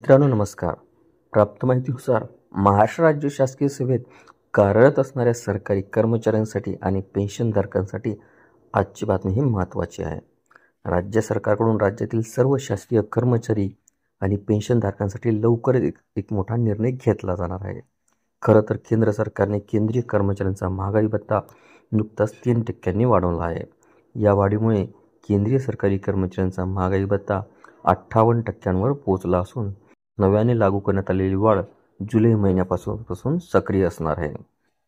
मित्रांनो नमस्कार. प्राप्त माहितीनुसार महाराष्ट्र राज्य शासकीय सेवेत कार्यरत असणाऱ्या सरकारी कर्मचाऱ्यांसाठी आणि पेन्शनधारकांसाठी आजची बातमी ही महत्त्वाची आहे. राज्य सरकारकडून राज्यातील सर्व शासकीय कर्मचारी आणि पेन्शनधारकांसाठी लवकरच एक मोठा निर्णय घेतला जाणार आहे. खरं तर केंद्र सरकारने केंद्रीय कर्मचाऱ्यांचा महागाई भत्ता नुकताच 3% वाढवला आहे. या वाढीमुळे केंद्रीय सरकारी कर्मचाऱ्यांचा महागाई भत्ता 58% पोहोचला असून नव्याने लागू करण्यात आलेली वाढ जुलै महिन्यापासून सक्रिय असणार आहे.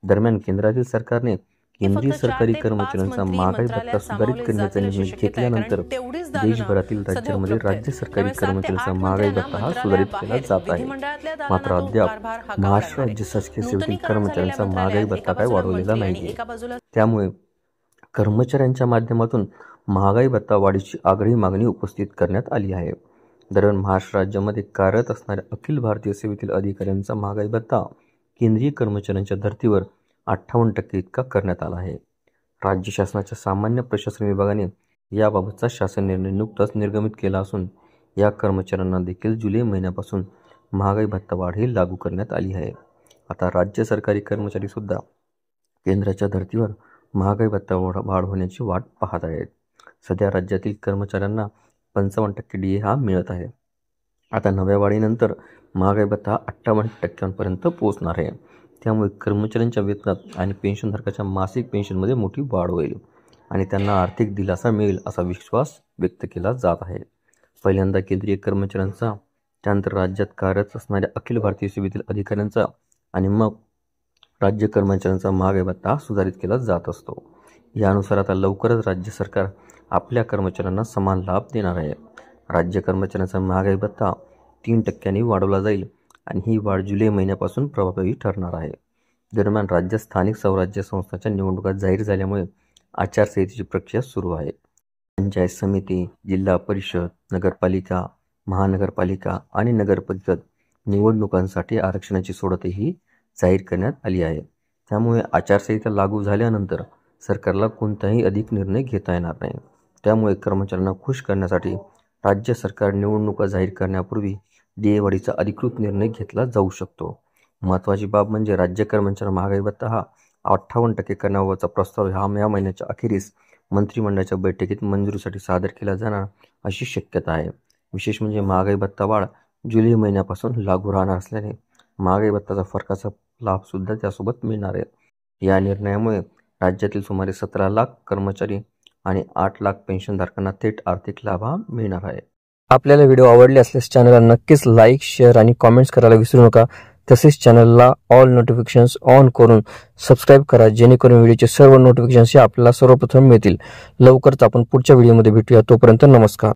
दरम्यान केंद्रातील सरकारने केंद्रीय सरकारी कर्मचाऱ्यांचा महागाई भत्ता सुधारित करण्याचा निर्णय घेतल्यानंतर देशभरातील राज्यांमध्ये राज्य सरकारी कर्मचाऱ्यांचा महागाई भत्ता हा सुधारित केला जात आहे. मात्र अद्याप महाराष्ट्र राज्य शासकीय सेवेतील कर्मचाऱ्यांचा महागाई भत्ता काय वाढवलेला नाहीये. त्यामुळे कर्मचाऱ्यांच्या माध्यमातून महागाई भत्ता वाढीची आग्रही मागणी उपस्थित करण्यात आली आहे. दरम्यान महाराष्ट्र राज्यामध्ये कार्यरत असणाऱ्या अखिल भारतीय सेवेतील अधिकाऱ्यांचा महागाई भत्ता केंद्रीय कर्मचाऱ्यांच्या धर्तीवर 58% इतका करण्यात आला आहे. राज्य शासनाच्या सामान्य प्रशासन विभागाने याबाबतचा शासन निर्णय नुकताच निर्गमित केला असून या कर्मचाऱ्यांना देखील जुलै महिन्यापासून महागाई भत्ता वाढ ही लागू करण्यात आली आहे. आता राज्य सरकारी कर्मचारी सुद्धा केंद्राच्या धर्तीवर महागाई भत्ता वाढ होण्याची वाट पाहत आहेत. सध्या राज्यातील कर्मचाऱ्यांना 55% DA हा मिळत आहे. आता नव्या वाढीनंतर महागाई भत्ता 58% पोहोचणार आहे. त्यामुळे कर्मचाऱ्यांच्या वेतनात आणि पेन्शनधारकाच्या मासिक पेन्शनमध्ये मोठी वाढ होईल आणि त्यांना आर्थिक दिलासा मिळेल असा विश्वास व्यक्त केला जात आहे. पहिल्यांदा केंद्रीय कर्मचाऱ्यांचा, त्यानंतर राज्यात कार्यरत असणाऱ्या अखिल भारतीय सेवेतील अधिकाऱ्यांचा आणि मग राज्य कर्मचाऱ्यांचा महागाई भत्ता सुधारित केला जात असतो. यानुसार आता लवकरच राज्य सरकार आपल्या कर्मचाऱ्यांना समान लाभ देणार आहे. राज्य कर्मचाऱ्यांचा महागाई भत्ता 3% वाढवला जाईल आणि ही वाढ जुलै महिन्यापासून प्रभावी ठरणार आहे. दरम्यान राज्य स्थानिक स्वराज्य संस्थांच्या निवडणुका जाहीर झाल्यामुळे आचारसंहितेची प्रक्रिया सुरू आहे. पंचायत समिती, जिल्हा परिषद, नगरपालिका, महानगरपालिका आणि नगरपरिषद निवडणुकांसाठी आरक्षणाची सोडतही जाहीर करण्यात आली आहे. त्यामुळे आचारसंहिता लागू झाल्यानंतर सरकारला कोणताही अधिक निर्णय घेता येणार नाही. त्यामुळे कर्मचाऱ्यांना खुश करण्यासाठी राज्य सरकार निवडणुका जाहीर करण्यापूर्वी DA वाढीचा अधिकृत निर्णय घेतला जाऊ शकतो. महत्त्वाची बाब म्हणजे राज्य कर्मचारी महागाई भत्ता हा 58% करण्याबाबतचा प्रस्ताव या महिन्याच्या अखेरीस मंत्रिमंडळाच्या बैठकीत मंजुरीसाठी सादर केला जाणार अशी शक्यता आहे. विशेष म्हणजे महागाई भत्ता वाढ जुलै महिन्यापासून लागू राहणार असल्याने महागाई भत्ताचा फरकाचा लाभ सुद्धा त्यासोबत मिळणार आहे. या निर्णयामुळे राज्यातील सुमारे 17 लाख कर्मचारी आणि 8 लाख पेन्शनधारकांना थेट आर्थिक लाभ मिळणार आहे. आपल्याला व्हिडिओ आवडले असल्यास चॅनलला नक्कीच लाईक, शेअर आणि कॉमेंट्स करायला विसरू नका. तसेच चॅनलला ऑल नोटिफिकेशन्स ऑन करून सबस्क्राईब करा, जेणेकरून व्हिडिओचे सर्व नोटिफिकेशन्स आपल्याला सर्वप्रथम मिळतील. लवकरच आपण पुढच्या व्हिडिओमध्ये भेटूया. तोपर्यंत नमस्कार.